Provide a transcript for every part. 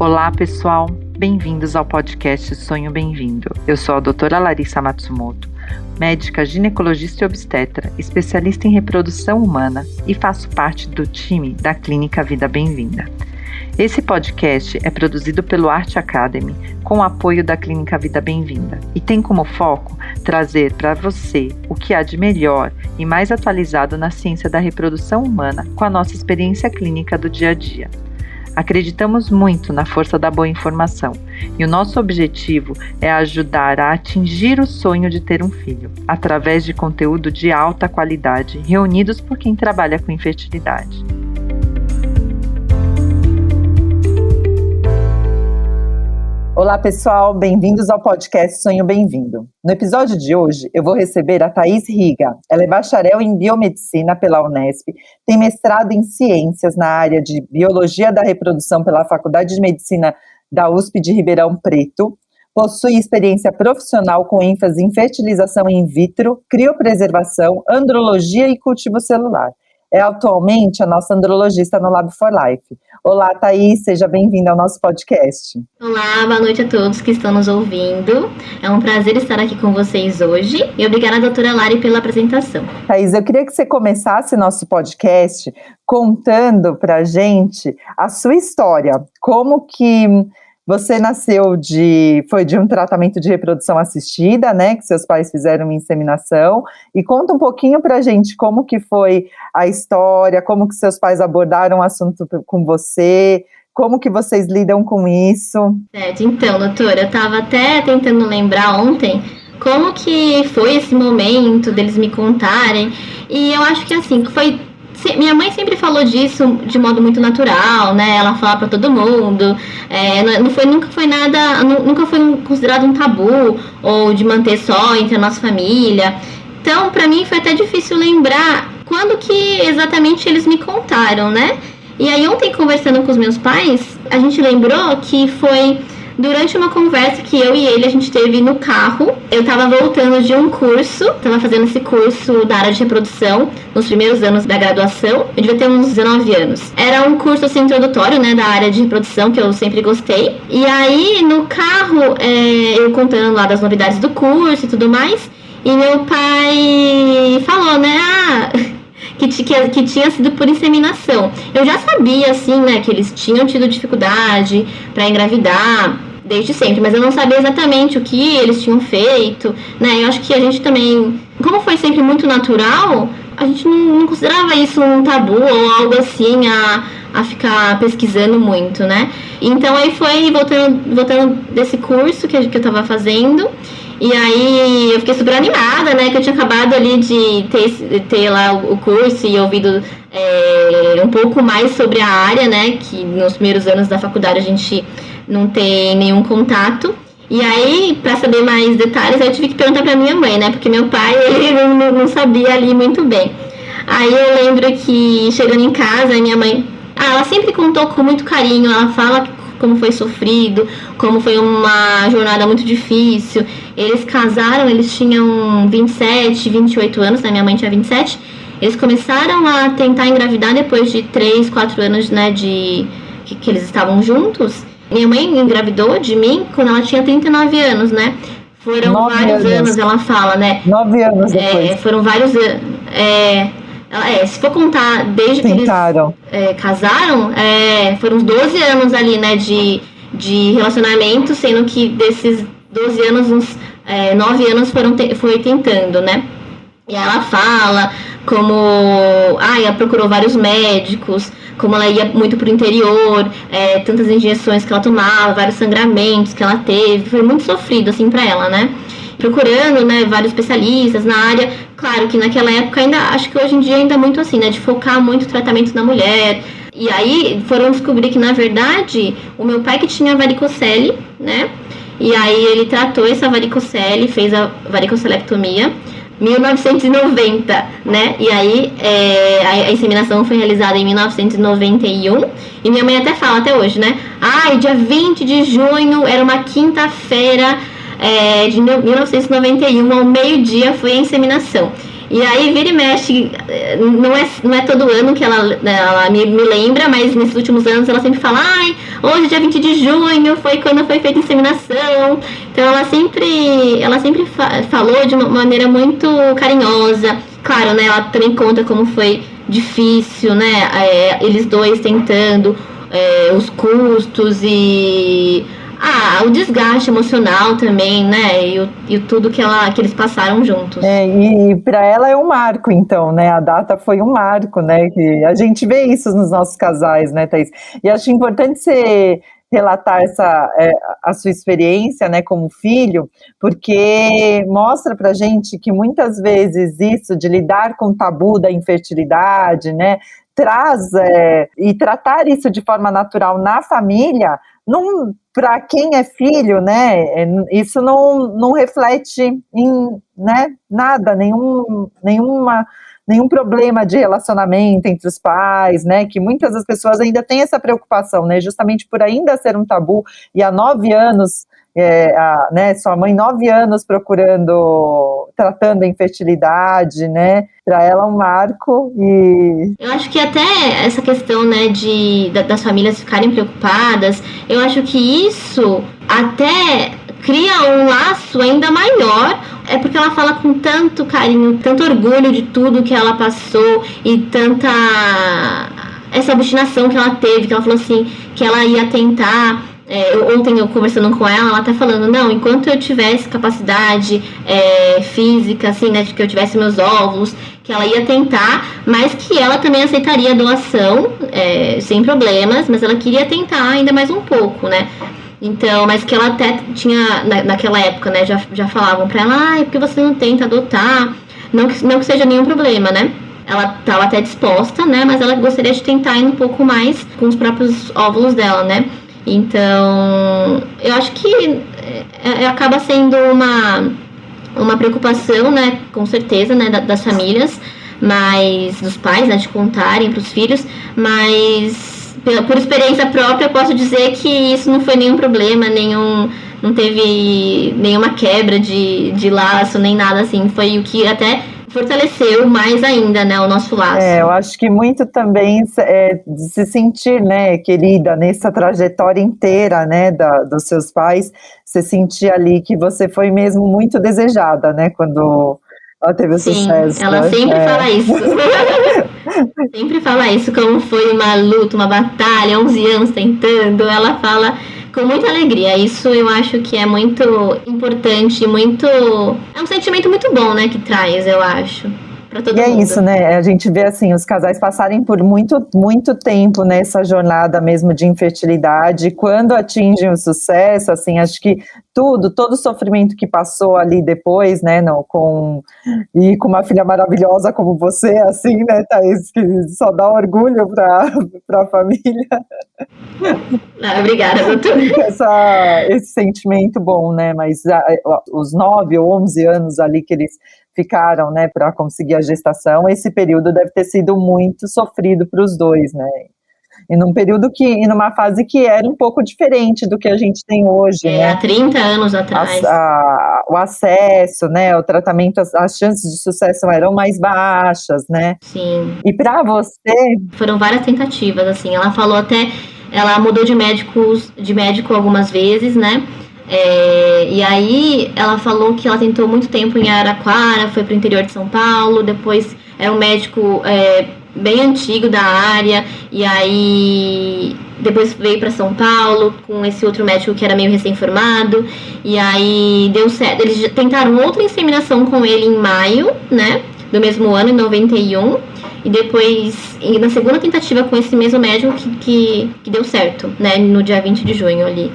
Olá, pessoal. Bem-vindos ao podcast Sonho Bem-vindo. Eu sou a doutora Larissa Matsumoto, médica ginecologista e obstetra, especialista em reprodução humana e faço parte do time da Clínica Vida Bem-vinda. Esse podcast é produzido pelo Arte Academy com o apoio da Clínica Vida Bem-vinda e tem como foco trazer para você o que há de melhor e mais atualizado na ciência da reprodução humana com a nossa experiência clínica do dia a dia. Acreditamos muito na força da boa informação e o nosso objetivo é ajudar a atingir o sonho de ter um filho, através de conteúdo de alta qualidade, reunidos por quem trabalha com infertilidade. Olá, pessoal, bem-vindos ao podcast Sonho Bem-vindo. No episódio de hoje, eu vou receber a Thaís Riga. Ela é bacharel em biomedicina pela Unesp, tem mestrado em ciências na área de biologia da reprodução pela Faculdade de Medicina da USP de Ribeirão Preto, possui experiência profissional com ênfase em fertilização in vitro, criopreservação, andrologia e cultivo celular. É atualmente a nossa andrologista no Lab for Life. Olá, Thaís, seja bem-vinda ao nosso podcast. Olá, boa noite a todos que estão nos ouvindo. É um prazer estar aqui com vocês hoje e obrigada, doutora Lari, pela apresentação. Thaís, eu queria que você começasse nosso podcast contando pra gente a sua história. Como que você nasceu foi de um tratamento de reprodução assistida, né, que seus pais fizeram uma inseminação, e conta um pouquinho pra gente como que foi a história, como que seus pais abordaram o assunto com você, como que vocês lidam com isso. Certo, então, doutora, eu estava até tentando lembrar ontem como que foi esse momento deles me contarem, e eu acho que assim, minha mãe sempre falou disso de modo muito natural, né? Ela fala para todo mundo. Nunca foi considerado um tabu ou de manter só entre a nossa família. Então, para mim foi até difícil lembrar quando que exatamente eles me contaram, né? E aí ontem, conversando com os meus pais, a gente lembrou que foi durante uma conversa que eu e ele a gente teve no carro. Eu tava voltando de um curso, tava fazendo esse curso da área de reprodução nos primeiros anos da graduação. Eu devia ter uns 19 anos. Era um curso assim introdutório, né, da área de reprodução que eu sempre gostei. E aí no carro, eu contando lá das novidades do curso e tudo mais. E meu pai falou, né, que tinha sido por inseminação. Eu já sabia, assim, né, que eles tinham tido dificuldade para engravidar desde sempre, mas eu não sabia exatamente o que eles tinham feito, né, eu acho que a gente também, como foi sempre muito natural, a gente não considerava isso um tabu ou algo assim a ficar pesquisando muito, né. Então aí foi voltando desse curso que eu tava fazendo. E aí eu fiquei super animada, né, que eu tinha acabado ali de ter lá o curso e ouvido um pouco mais sobre a área, né, que nos primeiros anos da faculdade a gente não tem nenhum contato. E aí, para saber mais detalhes, eu tive que perguntar para minha mãe, né, porque meu pai, ele não sabia ali muito bem. Aí eu lembro que chegando em casa, a minha mãe, ela sempre contou com muito carinho, ela fala como foi sofrido, como foi uma jornada muito difícil. Eles casaram, eles tinham 27, 28 anos, né? Minha mãe tinha 27. Eles começaram a tentar engravidar depois de 3, 4 anos, né, que eles estavam juntos. Minha mãe engravidou de mim quando ela tinha 39 anos, né? Foram vários anos, ela fala, né? 9 anos depois. Foram vários anos. Se for contar desde que eles casaram, foram uns 12 anos ali, né, de relacionamento, sendo que desses 12 anos, uns 9 anos foi tentando, né. E ela fala como ela procurou vários médicos, como ela ia muito pro interior, tantas injeções que ela tomava, vários sangramentos que ela teve, foi muito sofrido, assim, pra ela, né. Procurando, né, vários especialistas na área. Claro que naquela época ainda, acho que hoje em dia ainda muito assim, né, de focar muito o tratamento na mulher. E aí foram descobrir que, na verdade, o meu pai que tinha varicocele, né, e aí ele tratou essa varicocele, fez a varicocelectomia, 1990, né, e aí a inseminação foi realizada em 1991, e minha mãe até fala até hoje, né, dia 20 de junho, era uma quinta-feira, de 1991, ao meio-dia foi a inseminação. E aí, vira e mexe, não é todo ano que ela me lembra, mas nesses últimos anos ela sempre fala, ai, hoje, dia 20 de junho, foi quando foi feita a inseminação. Então ela sempre falou de uma maneira muito carinhosa. Claro, né, ela também conta como foi difícil, né, eles dois tentando, os custos e o desgaste emocional também, né? E tudo que eles passaram juntos. E para ela é um marco, então, né? A data foi um marco, né? Que a gente vê isso nos nossos casais, né, Thaís? E acho importante você relatar a sua experiência, né, como filho, porque mostra pra gente que muitas vezes isso de lidar com o tabu da infertilidade, né, traz e tratar isso de forma natural na família, para quem é filho, né, isso não reflete em, né, nada, nenhum problema de relacionamento entre os pais, né, que muitas das pessoas ainda têm essa preocupação, né, justamente por ainda ser um tabu, e há 9 anos, né, sua mãe 9 anos tratando a infertilidade, né, para ela é um marco. E eu acho que até essa questão, né, das famílias ficarem preocupadas, eu acho que isso até cria um laço ainda maior, porque ela fala com tanto carinho, tanto orgulho de tudo que ela passou e tanta essa obstinação que ela teve, que ela falou assim, que ela ia tentar. Ontem eu conversando com ela tá falando, não, enquanto eu tivesse capacidade física, assim, né, de que eu tivesse meus óvulos, que ela ia tentar, mas que ela também aceitaria a doação, sem problemas, mas ela queria tentar ainda mais um pouco, né. Então, mas que ela até tinha, naquela época, né, já falavam pra ela, por que você não tenta adotar? Não que seja nenhum problema, né. Ela estava até disposta, né, mas ela gostaria de tentar ir um pouco mais com os próprios óvulos dela, né. Então, eu acho que acaba sendo uma preocupação, né, com certeza, né, das famílias, mas dos pais, né, de contarem para os filhos, mas por experiência própria eu posso dizer que isso não foi nenhum problema, não teve nenhuma quebra de laço, nem nada assim, foi o que até fortaleceu mais ainda, né, o nosso laço. Eu acho que muito também de se sentir, né, querida, nessa trajetória inteira, né, dos seus pais, você sentir ali que você foi mesmo muito desejada, né, quando ela teve o sucesso. Sim, ela sempre fala isso. Sempre fala isso, como foi uma luta, uma batalha, 11 anos tentando, ela fala com muita alegria. Isso eu acho que é muito importante, é um sentimento muito bom, né, que traz, eu acho, para todo mundo. E é isso, né, a gente vê assim, os casais passarem por muito, muito tempo nessa jornada mesmo de infertilidade, quando atingem o sucesso, assim, acho que todo o sofrimento que passou ali depois, né, com uma filha maravilhosa como você, assim, né, Thaís, que só dá orgulho para a família. Obrigada, doutor. Esse sentimento bom, né, mas os 9 ou 11 anos ali que eles ficaram, né, para conseguir a gestação, esse período deve ter sido muito sofrido para os dois, né, e numa fase que era um pouco diferente do que a gente tem hoje, né? Há 30 anos atrás. O acesso, né, o tratamento, as chances de sucesso eram mais baixas, né? Sim. E para você? Foram várias tentativas, assim, ela falou até, ela mudou de médico algumas vezes, né? E aí ela falou que ela tentou muito tempo em Araraquara, foi para o interior de São Paulo, depois um médico bem antigo da área, e aí depois veio para São Paulo com esse outro médico que era meio recém-formado, e aí deu certo. Eles tentaram outra inseminação com ele em maio, né, do mesmo ano, em 91, e depois, na segunda tentativa com esse mesmo médico que deu certo, né, no dia 20 de junho ali.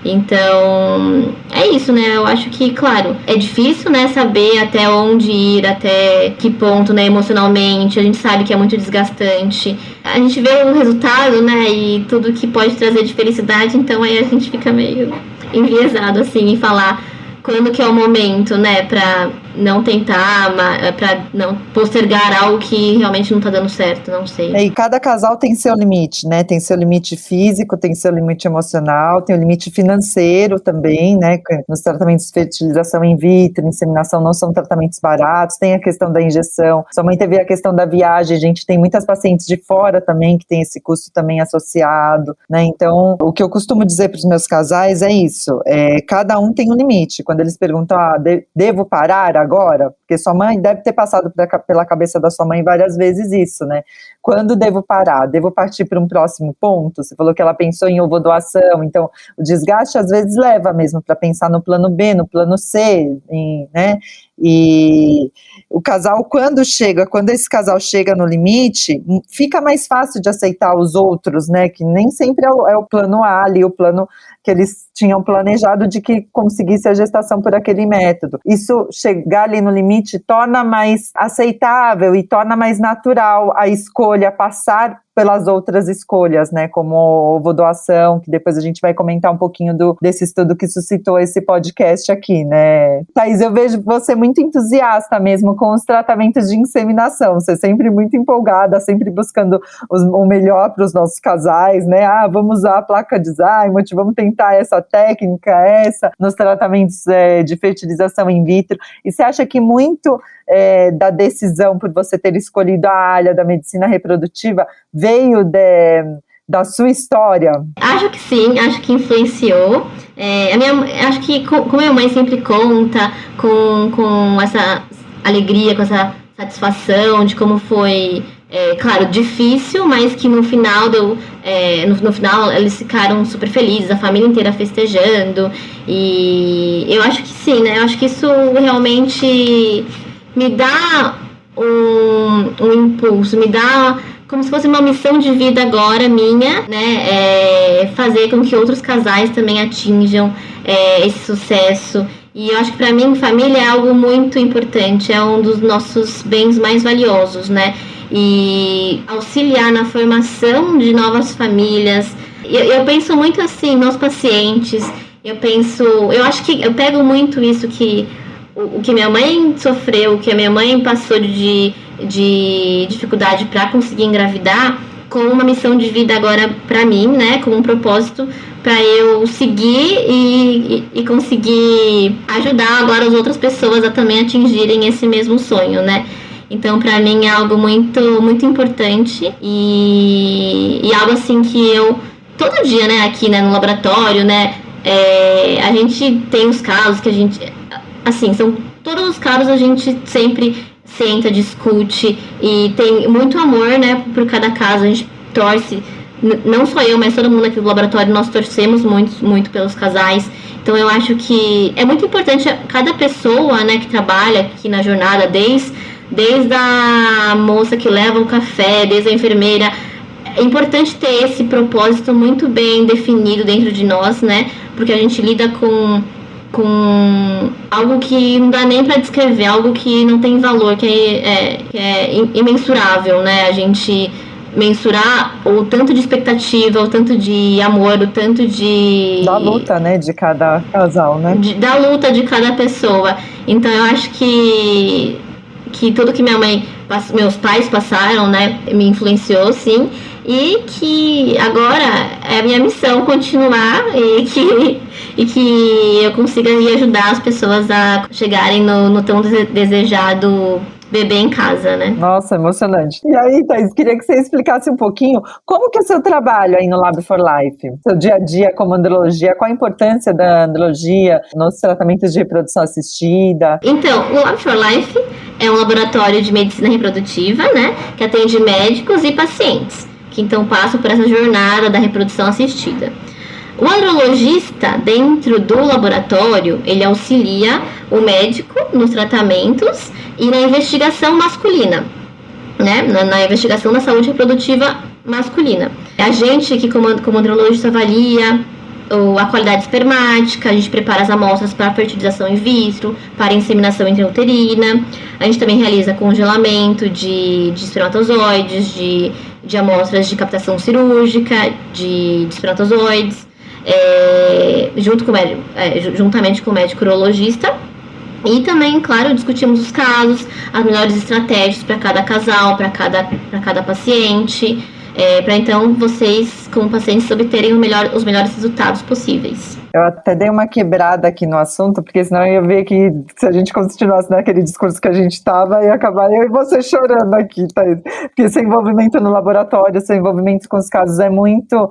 Então, é isso, né? Eu acho que, claro, é difícil, né, saber até onde ir, até que ponto, né, emocionalmente. A gente sabe que é muito desgastante. A gente vê o resultado, né, e tudo que pode trazer de felicidade, então aí a gente fica meio enviesado, assim, em falar quando que é o momento, né, pra não tentar, para não postergar algo que realmente não está dando certo, não sei. E cada casal tem seu limite, né? Tem seu limite físico, tem seu limite emocional, tem o limite financeiro também, né? Nos tratamentos de fertilização in vitro, inseminação não são tratamentos baratos, tem a questão da injeção. Sua mãe teve a questão da viagem, a gente tem muitas pacientes de fora também que tem esse custo também associado, né? Então, o que eu costumo dizer para os meus casais é isso, cada um tem um limite. Quando eles perguntam, devo parar agora? Porque sua mãe deve ter passado pela cabeça da sua mãe várias vezes isso, né? Quando devo parar? Devo partir para um próximo ponto? Você falou que ela pensou em ovodoação, então o desgaste às vezes leva mesmo para pensar no plano B, no plano C, né? E o casal, quando esse casal chega no limite, fica mais fácil de aceitar os outros, né? Que nem sempre é o plano A ali, o plano que eles tinham planejado de que conseguisse a gestação por aquele método. Isso, chegar ali no limite, torna mais aceitável e torna mais natural a escolha, passar pelas outras escolhas, né, como ovodoação, que depois a gente vai comentar um pouquinho desse estudo que suscitou esse podcast aqui, né. Thaís, eu vejo você muito entusiasta mesmo com os tratamentos de inseminação, você é sempre muito empolgada, sempre buscando o melhor para os nossos casais, né, vamos usar a placa de Zymote, vamos tentar essa técnica, nos tratamentos de fertilização in vitro, e você acha que muito da decisão por você ter escolhido a área da medicina reprodutiva veio da sua história? Acho que sim, acho que influenciou. Acho que como a minha mãe sempre conta com essa alegria, com essa satisfação de como foi, claro, difícil, mas que no final no final eles ficaram super felizes, a família inteira festejando, e eu acho que sim, né? Eu acho que isso realmente me dá um impulso, me dá como se fosse uma missão de vida agora minha, né, fazer com que outros casais também atinjam esse sucesso. E eu acho que para mim família é algo muito importante, é um dos nossos bens mais valiosos, né, e auxiliar na formação de novas famílias. Eu penso muito assim nos pacientes, eu acho que eu pego muito isso que o que minha mãe sofreu, o que a minha mãe passou de dificuldade para conseguir engravidar, com uma missão de vida agora para mim, né, com um propósito para eu seguir e conseguir ajudar agora as outras pessoas a também atingirem esse mesmo sonho, né. Então, para mim é algo muito, muito importante e algo assim que eu, todo dia, né, aqui, né, no laboratório, né, a gente tem os casos que a gente, assim, são todos os casos a gente sempre senta, discute e tem muito amor, né, por cada caso. A gente torce, não só eu, mas todo mundo aqui do laboratório, nós torcemos muito, muito pelos casais. Então eu acho que é muito importante cada pessoa, né, que trabalha aqui na jornada, desde a moça que leva o café, desde a enfermeira. É importante ter esse propósito muito bem definido dentro de nós, né, porque a gente lida com algo que não dá nem para descrever, algo que não tem valor, que é imensurável, né? A gente mensurar o tanto de expectativa, o tanto de amor, o tanto de... Da luta, né, de cada casal, né? Da luta de cada pessoa. Então eu acho que tudo que meus pais passaram, né, me influenciou, sim, e que agora é a minha missão continuar e que eu consiga ajudar as pessoas a chegarem no tão desejado bebê em casa, né? Nossa, emocionante. E aí, Thaís, queria que você explicasse um pouquinho como que é o seu trabalho aí no Lab for Life, seu dia a dia como andrologia, qual a importância da andrologia nos tratamentos de reprodução assistida? Então, o Lab for Life é um laboratório de medicina reprodutiva, né, que atende médicos e pacientes, que então passam por essa jornada da reprodução assistida. O andrologista, dentro do laboratório, ele auxilia o médico nos tratamentos e na investigação masculina, né? Na investigação da saúde reprodutiva masculina. A gente que, como andrologista, avalia a qualidade espermática, a gente prepara as amostras para fertilização in vitro, para inseminação intrauterina. A gente também realiza congelamento de espermatozoides, de amostras de captação cirúrgica de espermatozoides, juntamente com o médico urologista. E também, claro, discutimos os casos, as melhores estratégias para cada casal, para cada paciente, para então vocês, como pacientes, obterem os melhores resultados possíveis. Eu até dei uma quebrada aqui no assunto, porque senão eu ia ver que se a gente continuasse naquele discurso que a gente estava, ia acabar eu e você chorando aqui, Thaís. Porque seu envolvimento no laboratório, seu envolvimento com os casos é muito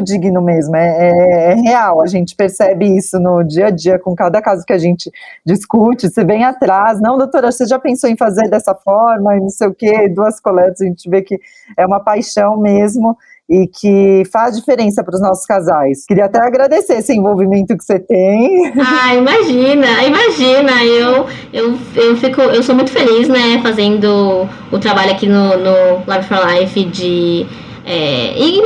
digno mesmo, é real, a gente percebe isso no dia a dia, com cada caso que a gente discute, você vem atrás, não, doutora, você já pensou em fazer dessa forma, e não sei o quê, duas coletas, a gente vê que é uma paixão mesmo, e que faz diferença para os nossos casais. Queria até agradecer esse envolvimento que você tem. Ah, imagina, eu sou muito feliz, né, fazendo o trabalho aqui no Lab for Life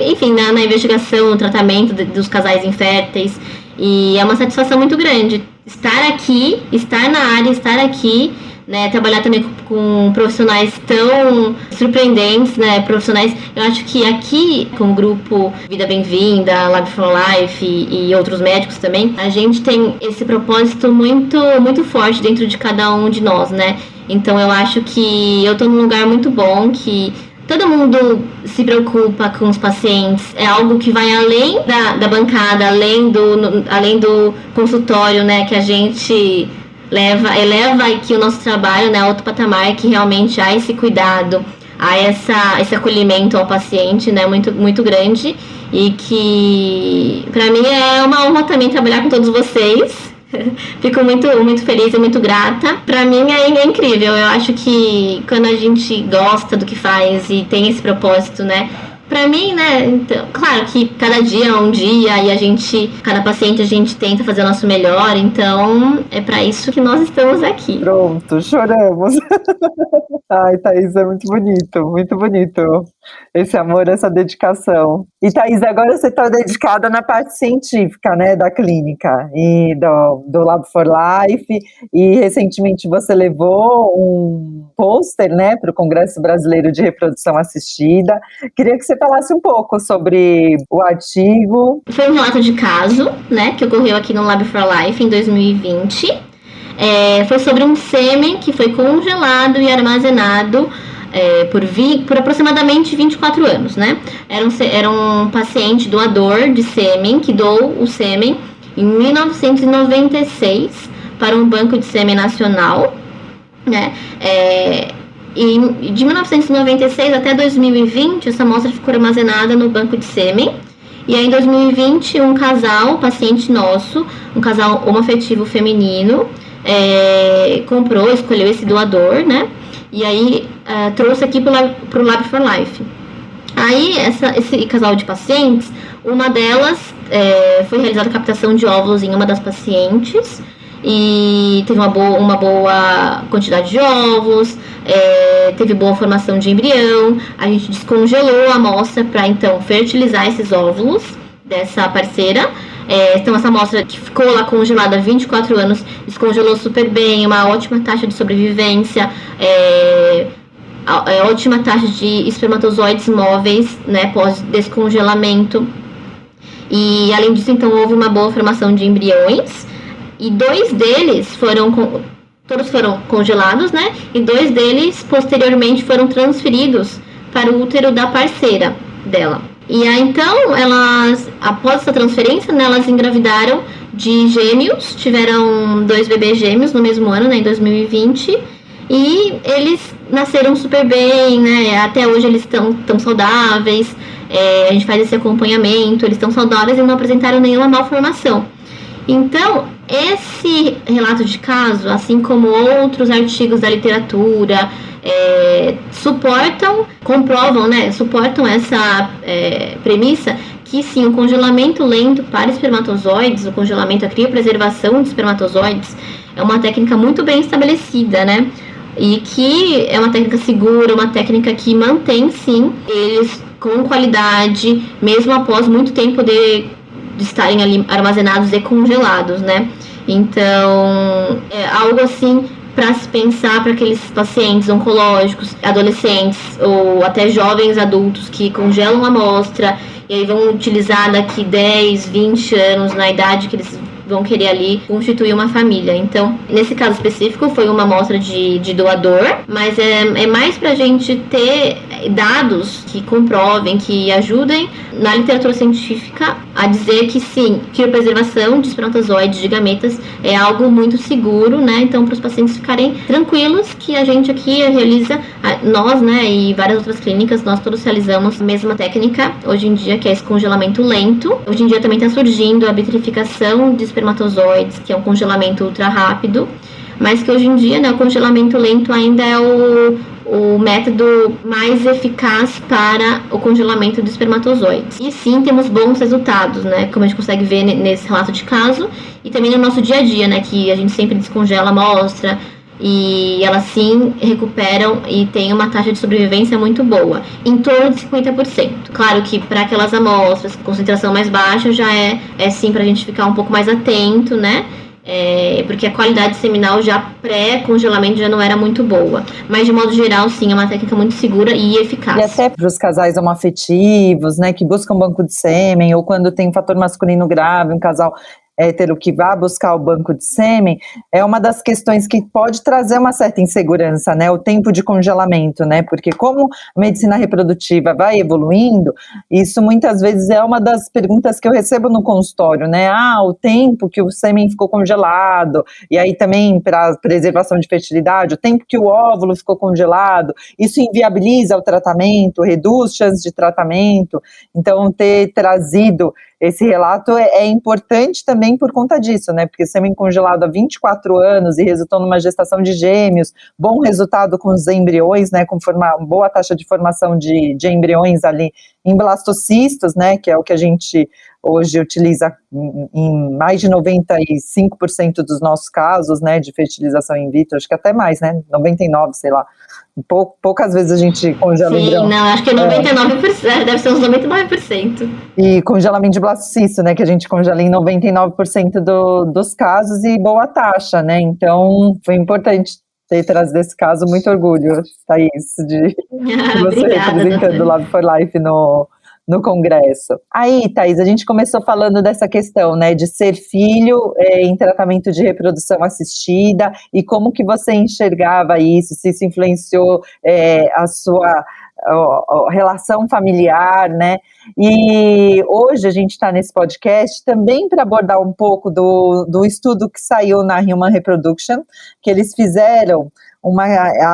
enfim, na investigação, no tratamento dos casais inférteis, e é uma satisfação muito grande estar aqui, estar na área, estar aqui, né, trabalhar também com profissionais tão surpreendentes, né, profissionais, eu acho que aqui, com o grupo Vida Bem-vinda, Lab for Life e outros médicos também, a gente tem esse propósito muito, muito forte dentro de cada um de nós, né, então eu acho que eu estou num lugar muito bom, que todo mundo se preocupa com os pacientes, é algo que vai além da bancada, além do consultório, né, que a gente eleva aqui o nosso trabalho, né, a outro patamar, que realmente há esse cuidado, há esse acolhimento ao paciente, né, muito, muito grande, e que para mim é uma honra também trabalhar com todos vocês. Fico muito, muito feliz e muito grata. Pra mim é incrível. Eu acho que quando a gente gosta do que faz e tem esse propósito, né? Pra mim, né? Então, claro que cada dia é um dia e cada paciente a gente tenta fazer o nosso melhor. Então, é pra isso que nós estamos aqui. Pronto, choramos. Ai, Thaís, é muito bonito. Esse amor, essa dedicação. E, Thaís, agora você está dedicada na parte científica, né, da clínica e do Lab for Life, e recentemente você levou um pôster, né, para o Congresso Brasileiro de Reprodução Assistida. Queria que você falasse um pouco sobre o artigo. Foi um relato de caso, né, que ocorreu aqui no Lab for Life em 2020. Foi sobre um sêmen que foi congelado e armazenado por aproximadamente 24 anos, né? Era um paciente doador de sêmen que doou o sêmen em 1996 para um banco de sêmen nacional, né? E de 1996 até 2020, essa amostra ficou armazenada no banco de sêmen. E aí, em 2020, um casal, paciente nosso, um casal homoafetivo feminino, escolheu esse doador, né? E aí trouxe aqui pro Lab for Life. Aí esse casal de pacientes, uma delas foi realizada a captação de óvulos em uma das pacientes e teve uma boa quantidade de óvulos, teve boa formação de embrião. A gente descongelou a amostra para então fertilizar esses óvulos dessa parceira. Então essa amostra que ficou lá congelada há 24 anos descongelou super bem, uma ótima taxa de sobrevivência, ótima taxa de espermatozoides móveis, né, pós-descongelamento. E além disso, então, houve uma boa formação de embriões, e todos foram congelados, né, e 2 deles posteriormente foram transferidos para o útero da parceira dela. E aí, então, após essa transferência, né, elas engravidaram de gêmeos, tiveram 2 bebês gêmeos no mesmo ano, né, em 2020, e eles nasceram super bem, né, até hoje eles estão tão saudáveis, a gente faz esse acompanhamento, eles estão saudáveis e não apresentaram nenhuma malformação. Então, esse relato de caso, assim como outros artigos da literatura, suportam essa premissa que sim, o congelamento lento para espermatozoides, o congelamento, a criopreservação de espermatozoides é uma técnica muito bem estabelecida, né? E que é uma técnica segura, uma técnica que mantém sim eles com qualidade, mesmo após muito tempo de estarem ali armazenados e congelados, né? Então, é algo assim para se pensar para aqueles pacientes oncológicos, adolescentes ou até jovens adultos que congelam a amostra e aí vão utilizar daqui 10, 20 anos, na idade que eles vão querer ali constituir uma família. Então, nesse caso específico, foi uma amostra de doador, mas é mais pra gente ter dados que comprovem, que ajudem na literatura científica a dizer que sim, criopreservação de espermatozoides, de gametas, é algo muito seguro, né? Então, para os pacientes ficarem tranquilos que a gente aqui realiza, nós, né, e várias outras clínicas, nós todos realizamos a mesma técnica, hoje em dia, que é esse congelamento lento. Hoje em dia também está surgindo a vitrificação de espermatozoides, que é um congelamento ultra rápido, mas que hoje em dia, né, o congelamento lento ainda é o método mais eficaz para o congelamento de espermatozoides. E sim, temos bons resultados, né, como a gente consegue ver nesse relato de caso, e também no nosso dia a dia, né, que a gente sempre descongela a amostra, e elas sim recuperam e tem uma taxa de sobrevivência muito boa, em torno de 50%. Claro que para aquelas amostras com concentração mais baixa já é sim para a gente ficar um pouco mais atento, né? Porque a qualidade seminal já pré-congelamento já não era muito boa. Mas, de modo geral, sim, é uma técnica muito segura e eficaz. E até para os casais homoafetivos, né, que buscam banco de sêmen, ou quando tem um fator masculino grave, um casal hétero que vá buscar o banco de sêmen, é uma das questões que pode trazer uma certa insegurança, né, o tempo de congelamento, né, porque como a medicina reprodutiva vai evoluindo, isso muitas vezes é uma das perguntas que eu recebo no consultório, né, o tempo que o sêmen ficou congelado, e aí também para preservação de fertilidade, o tempo que o óvulo ficou congelado, isso inviabiliza o tratamento, reduz chances de tratamento. Então ter trazido esse relato é importante também por conta disso, né, porque sêmen congelado há 24 anos e resultou numa gestação de gêmeos, bom resultado com os embriões, né, com boa taxa de formação de embriões ali em blastocistos, né, que é o que a gente hoje utiliza em mais de 95% dos nossos casos, né, de fertilização in vitro, acho que até mais, né, 99, sei lá. Poucas vezes a gente congela embrião. Sim, não, acho que é 99%, deve ser uns 99%. E congelamento de blastocisto, né, que a gente congela em 99% dos casos e boa taxa, né, então foi importante ter trazido esse caso, muito orgulho, Thaís, de você representando o Love for Life no congresso. Aí, Thaís, a gente começou falando dessa questão, né, de ser filho em tratamento de reprodução assistida, e como que você enxergava isso, se isso influenciou a sua relação familiar, né, e hoje a gente está nesse podcast também para abordar um pouco do estudo que saiu na Human Reproduction, que eles fizeram,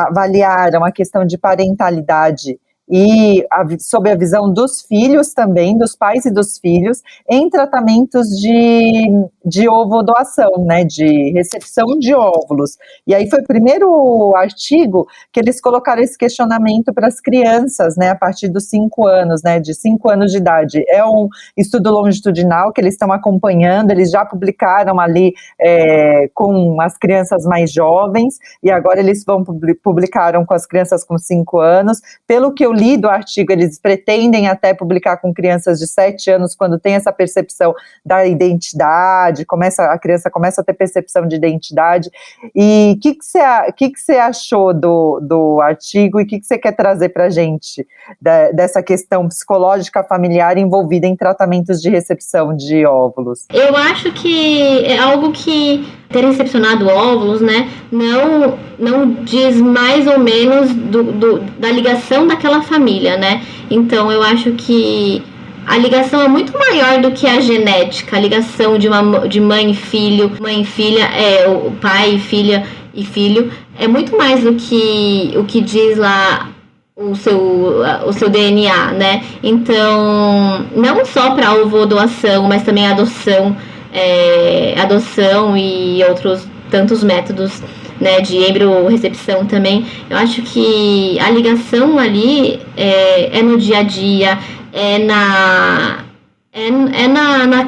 avaliaram a questão de parentalidade e sob a visão dos filhos também, dos pais e dos filhos, em tratamentos de ovodoação, né, de recepção de óvulos. E aí foi o primeiro artigo que eles colocaram esse questionamento para as crianças, né, a partir dos 5 anos, né, de 5 anos de idade. É um estudo longitudinal que eles estão acompanhando, eles já publicaram ali com as crianças mais jovens, e agora eles publicaram com as crianças com 5 anos. Pelo que eu li do artigo, eles pretendem até publicar com crianças de 7 anos, quando tem essa percepção da identidade, a criança começa a ter percepção de identidade. E o que você achou do artigo e o que você quer trazer para a gente dessa questão psicológica familiar envolvida em tratamentos de recepção de óvulos? Eu acho que é algo que ter recepcionado óvulos, né, não diz mais ou menos da ligação daquela família, né? Então eu acho que a ligação é muito maior do que a genética, a ligação de mãe e filho, mãe e filha, o pai, filha e filho, é muito mais do que o que diz lá o seu DNA, né? Então, não só para ovodoação, mas também a adoção e outros tantos métodos, né, de embriorrecepção também. Eu acho que a ligação ali é no dia a dia, na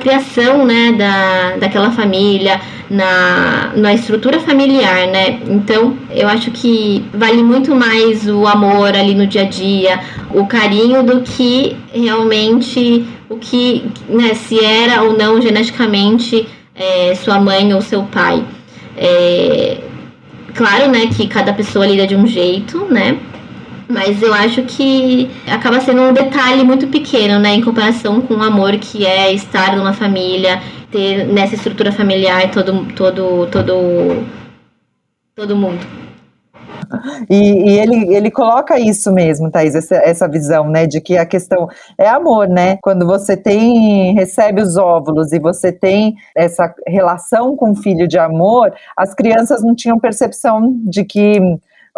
criação, né, daquela família, na estrutura familiar, né? Então, eu acho que vale muito mais o amor ali no dia a dia, o carinho, do que realmente o que, né, se era ou não geneticamente sua mãe ou seu pai. Claro, né, que cada pessoa lida de um jeito, né? Mas eu acho que acaba sendo um detalhe muito pequeno, né, em comparação com o amor que é estar numa família, ter nessa estrutura familiar todo mundo. E ele coloca isso mesmo, Thaís, essa visão, né, de que a questão é amor, né? Quando você recebe os óvulos e você tem essa relação com o filho de amor, as crianças não tinham percepção de que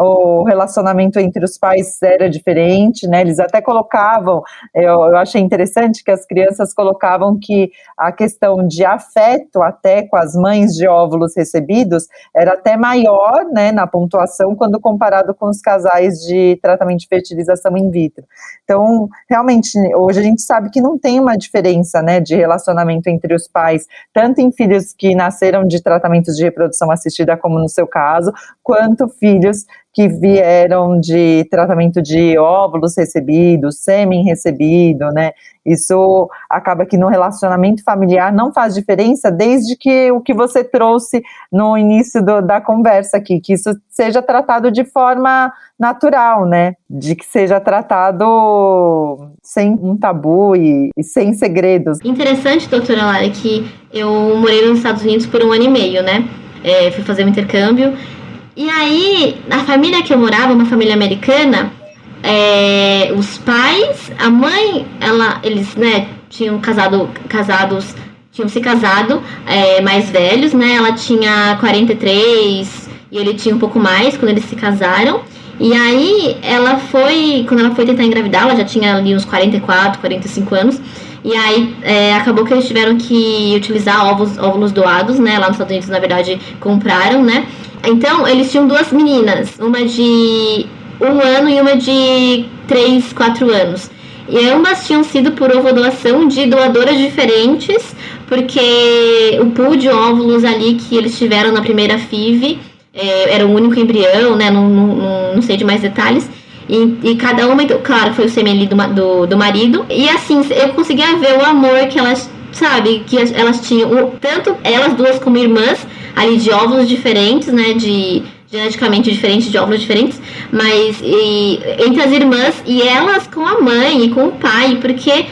o relacionamento entre os pais era diferente, né? Eles até colocavam, eu achei interessante que as crianças colocavam que a questão de afeto até com as mães de óvulos recebidos era até maior, né, na pontuação quando comparado com os casais de tratamento de fertilização in vitro. Então, realmente, hoje a gente sabe que não tem uma diferença, né, de relacionamento entre os pais, tanto em filhos que nasceram de tratamentos de reprodução assistida, como no seu caso, quanto filhos que vieram de tratamento de óvulos recebidos, sêmen recebido, né? Isso acaba que no relacionamento familiar não faz diferença, desde que o que você trouxe no início da conversa aqui, que isso seja tratado de forma natural, né? De que seja tratado sem um tabu e sem segredos. Interessante, doutora Lara, que eu morei nos Estados Unidos por 1 ano e meio, né? Fui fazer um intercâmbio. E aí, a família que eu morava, uma família americana, os pais, a mãe, eles, né, tinham se casado, mais velhos, né? Ela tinha 43 e ele tinha um pouco mais quando eles se casaram. E aí, quando ela foi tentar engravidar, ela já tinha ali uns 44, 45 anos. E aí, acabou que eles tiveram que utilizar óvulos doados, né? Lá nos Estados Unidos, na verdade, compraram, né? Então, eles tinham 2 meninas, uma de 1 ano e uma de 3, 4 anos. E ambas tinham sido por ovodoação de doadoras diferentes, porque o pool de óvulos ali que eles tiveram na primeira FIV era o único embrião, né? Não sei de mais detalhes. E cada uma, claro, foi o sêmen ali do marido. E assim, eu conseguia ver o amor que elas, sabe, que elas tinham, tanto elas duas como irmãs, ali de óvulos diferentes, né, geneticamente diferentes, de óvulos diferentes, mas entre as irmãs e elas com a mãe e com o pai, porque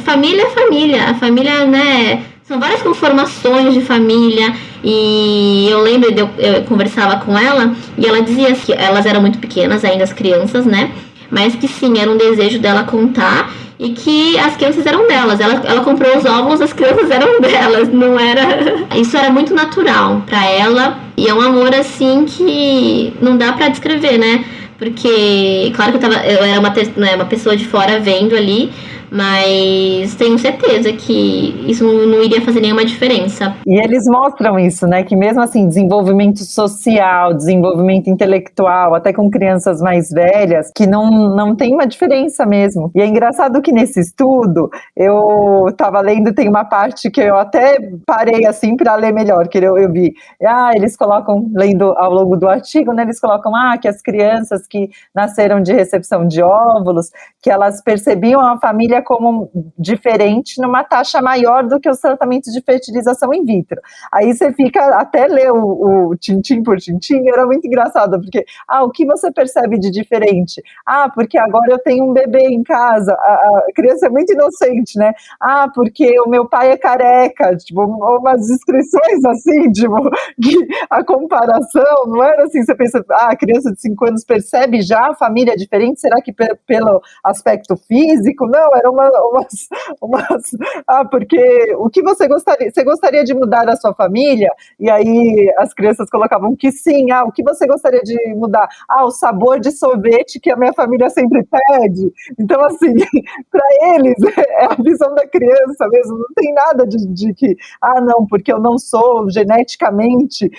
família é família, a família, né, são várias conformações de família. E eu lembro, eu conversava com ela e ela dizia que elas eram muito pequenas ainda, as crianças, né, mas que sim, era um desejo dela contar e que as crianças eram delas. Ela comprou os óvulos, as crianças eram delas, não era... Isso era muito natural pra ela, e é um amor, assim, que não dá pra descrever, né? Porque, claro que eu era uma pessoa de fora vendo ali, mas tenho certeza que isso não iria fazer nenhuma diferença. E eles mostram isso, né, que mesmo assim, desenvolvimento social, desenvolvimento intelectual, até com crianças mais velhas, que não tem uma diferença mesmo. E é engraçado que nesse estudo, eu estava lendo, tem uma parte que eu até parei assim para ler melhor, que eu vi, eles colocam, lendo ao longo do artigo, né, eles colocam que as crianças que nasceram de recepção de óvulos, que elas percebiam a família como diferente numa taxa maior do que os tratamentos de fertilização in vitro. Aí você fica, até ler o tintim por tintim, era muito engraçado, porque, o que você percebe de diferente? Porque agora eu tenho um bebê em casa, a criança é muito inocente, né? Porque o meu pai é careca, tipo, umas descrições assim, tipo, que a comparação, não era assim, você pensa, a criança de 5 anos percebe já a família diferente, será que pelo aspecto físico? Não, era porque o que você gostaria de mudar na sua família? E aí as crianças colocavam que sim, o que você gostaria de mudar? O sabor de sorvete que a minha família sempre pede. Então, assim, para eles, é a visão da criança mesmo, não tem nada de que, não, porque eu não sou geneticamente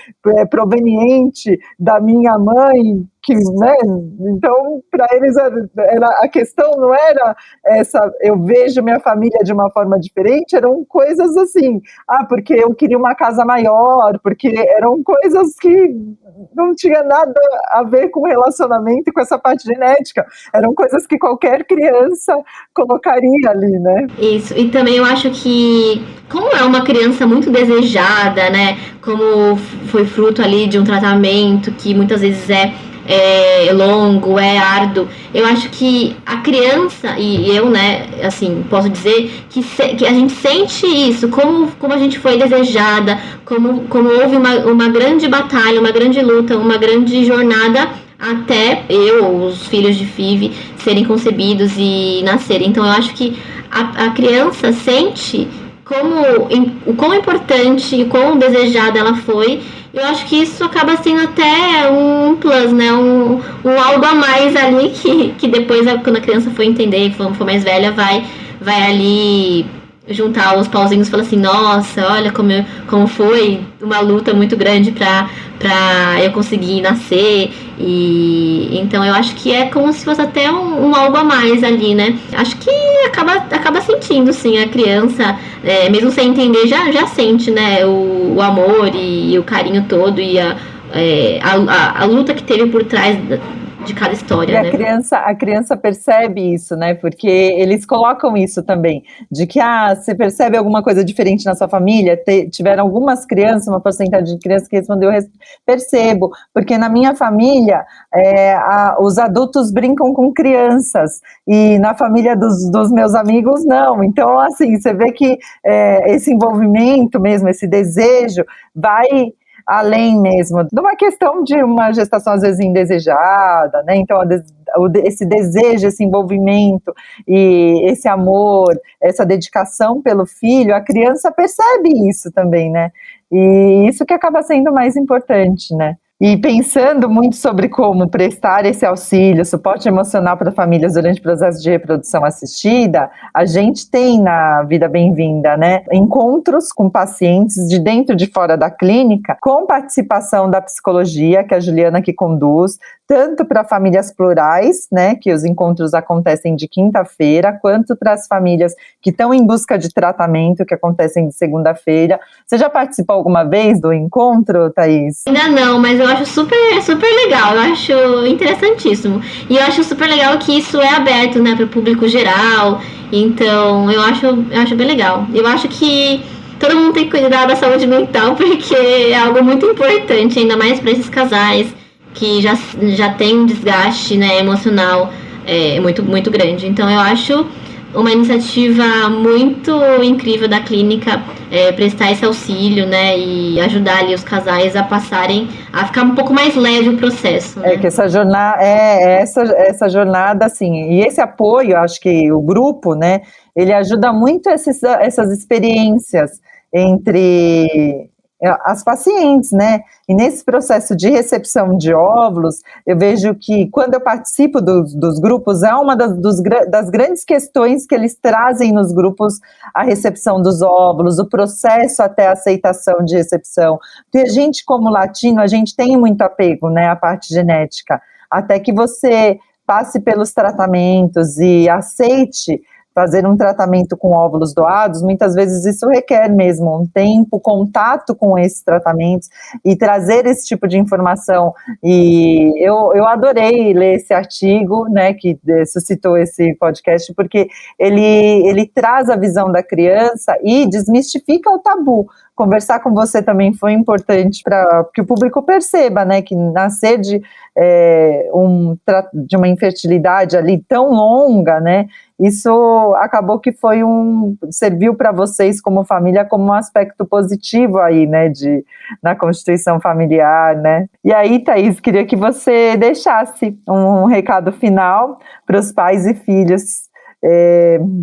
proveniente da minha mãe, que, né? Então, para eles, a questão não era essa, eu vejo minha família de uma forma diferente, eram coisas assim, porque eu queria uma casa maior, porque eram coisas que não tinha nada a ver com relacionamento e com essa parte genética, eram coisas que qualquer criança colocaria ali, né? Isso, e também eu acho que, como é uma criança muito desejada, né, como foi fruto ali de um tratamento que muitas vezes é longo, é árduo. Eu acho que a criança, e eu, né, assim, posso dizer que a gente sente isso, como a gente foi desejada, como houve uma grande batalha, uma grande luta, uma grande jornada até os filhos de Phoebe serem concebidos e nascerem. Então eu acho que a criança sente o quão importante e quão desejada ela foi. Eu acho que isso acaba sendo até um plus, né? Um algo a mais ali que depois, quando a criança for entender, for mais velha, vai ali juntar os pauzinhos e falar assim, nossa, olha como foi uma luta muito grande pra eu conseguir nascer. E então eu acho que é como se fosse até um algo a mais ali, né? Acho que acaba sentindo, sim, a criança, mesmo sem entender, já sente, né, o amor e o carinho todo e a luta que teve por trás de cada história, e né? A criança percebe isso, né? Porque eles colocam isso também, de que você percebe alguma coisa diferente na sua família. Tiveram algumas crianças, uma porcentagem de crianças que respondeu, percebo, porque na minha família os adultos brincam com crianças, e na família dos meus amigos não. Então, assim, você vê que esse envolvimento mesmo, esse desejo, vai além mesmo de uma questão de uma gestação às vezes indesejada, né? Então esse desejo, esse envolvimento e esse amor, essa dedicação pelo filho, a criança percebe isso também, né? E isso que acaba sendo mais importante, né? E pensando muito sobre como prestar esse auxílio, suporte emocional para famílias durante o processo de reprodução assistida, a gente tem na Vida Bem-vinda, né, encontros com pacientes de dentro e de fora da clínica, com participação da psicologia, que é a Juliana que conduz, tanto para famílias plurais, né, que os encontros acontecem de quinta-feira, quanto para as famílias que estão em busca de tratamento, que acontecem de segunda-feira. Você já participou alguma vez do encontro, Thaís? Ainda não, mas eu acho super legal, eu acho interessantíssimo. E eu acho super legal que isso é aberto, né, para o público geral. Então, eu acho bem legal. Eu acho que todo mundo tem que cuidar da saúde mental, porque é algo muito importante, ainda mais para esses casais que já tem um desgaste, né, emocional muito, muito grande. Então, eu acho uma iniciativa muito incrível da clínica prestar esse auxílio, né, e ajudar ali os casais a passarem, a ficar um pouco mais leve o processo, né? Que essa jornada, essa jornada, assim, e esse apoio, acho que o grupo, né, ele ajuda muito essas experiências entre as pacientes, né? E nesse processo de recepção de óvulos, eu vejo que quando eu participo dos grupos, é uma das grandes questões que eles trazem nos grupos, a recepção dos óvulos, o processo até a aceitação de recepção. Porque a gente, como latino, a gente tem muito apego, né, à parte genética, até que você passe pelos tratamentos e aceite fazer um tratamento com óvulos doados, muitas vezes isso requer mesmo um tempo, contato com esses tratamentos e trazer esse tipo de informação. E eu adorei ler esse artigo, né, que suscitou esse podcast, porque ele traz a visão da criança e desmistifica o tabu. Conversar com você também foi importante para que o público perceba, né, que nascer de uma infertilidade ali tão longa, né, isso acabou que serviu para vocês como família como um aspecto positivo aí, né, na constituição familiar, né. E aí, Thaís, queria que você deixasse um recado final para os pais e filhos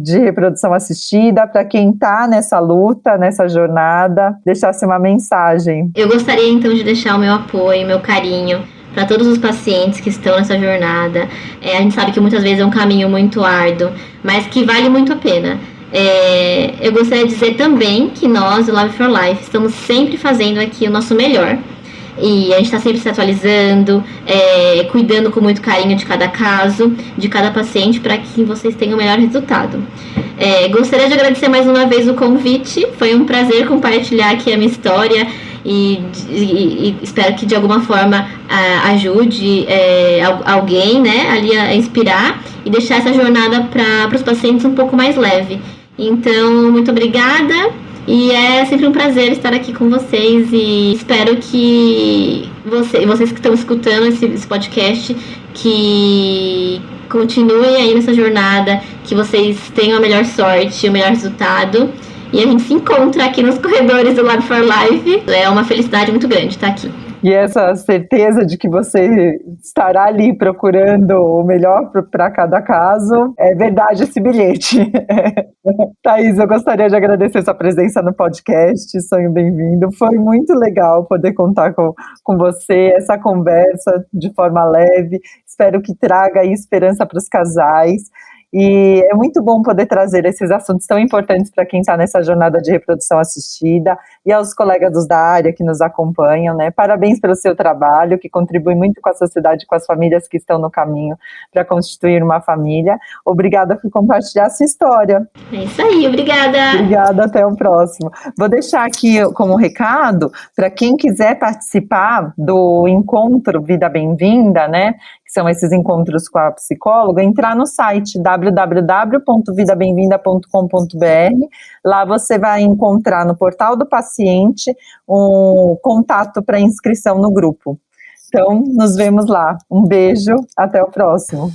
de reprodução assistida, para quem está nessa luta, nessa jornada, deixasse uma mensagem. Eu gostaria então de deixar o meu apoio, meu carinho para todos os pacientes que estão nessa jornada. A gente sabe que muitas vezes é um caminho muito árduo, mas que vale muito a pena. Eu gostaria de dizer também que nós, do Love for Life, estamos sempre fazendo aqui o nosso melhor. E a gente está sempre se atualizando, cuidando com muito carinho de cada caso, de cada paciente, para que vocês tenham o melhor resultado. Gostaria de agradecer mais uma vez o convite, foi um prazer compartilhar aqui a minha história e espero que de alguma forma ajude alguém, né, ali a inspirar e deixar essa jornada para os pacientes um pouco mais leve. Então, muito obrigada E é sempre um prazer estar aqui com vocês e espero que vocês que estão escutando esse podcast, que continuem aí nessa jornada, que vocês tenham a melhor sorte, o melhor resultado. E a gente se encontra aqui nos corredores do Lab for Life. É uma felicidade muito grande estar aqui. E essa certeza de que você estará ali procurando o melhor para cada caso, é verdade esse bilhete. Thaís, eu gostaria de agradecer sua presença no podcast, Sonho Bem-vindo. Foi muito legal poder contar com você, essa conversa de forma leve. Espero que traga aí esperança para os casais. E é muito bom poder trazer esses assuntos tão importantes para quem está nessa jornada de reprodução assistida e aos colegas da área que nos acompanham, né? Parabéns pelo seu trabalho, que contribui muito com a sociedade, com as famílias que estão no caminho para constituir uma família. Obrigada por compartilhar a sua história. É isso aí, obrigada. Obrigada, até o próximo. Vou deixar aqui como recado para quem quiser participar do encontro Vida Bem-vinda, né? Que são esses encontros com a psicóloga, entrar no site www.vidabemvinda.com.br. Lá você vai encontrar no portal do paciente um contato para inscrição no grupo. Então, nos vemos lá. Um beijo, até o próximo.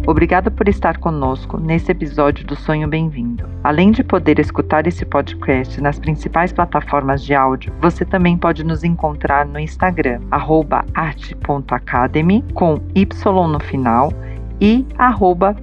Obrigada por estar conosco nesse episódio do Sonho Bem-vindo. Além de poder escutar esse podcast nas principais plataformas de áudio, você também pode nos encontrar no Instagram, @arte.academy, com Y no final, e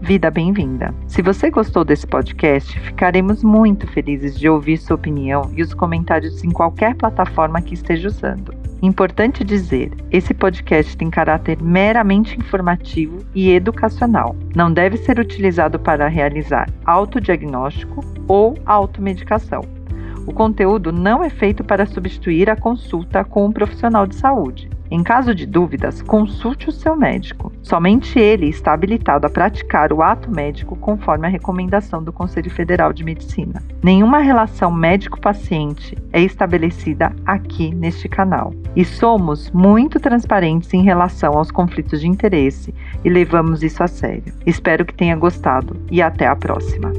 @Vida Bem-vinda. Se você gostou desse podcast, ficaremos muito felizes de ouvir sua opinião e os comentários em qualquer plataforma que esteja usando. Importante dizer, esse podcast tem caráter meramente informativo e educacional. Não deve ser utilizado para realizar autodiagnóstico ou automedicação. O conteúdo não é feito para substituir a consulta com um profissional de saúde. Em caso de dúvidas, consulte o seu médico. Somente ele está habilitado a praticar o ato médico conforme a recomendação do Conselho Federal de Medicina. Nenhuma relação médico-paciente é estabelecida aqui neste canal. E somos muito transparentes em relação aos conflitos de interesse e levamos isso a sério. Espero que tenha gostado e até a próxima.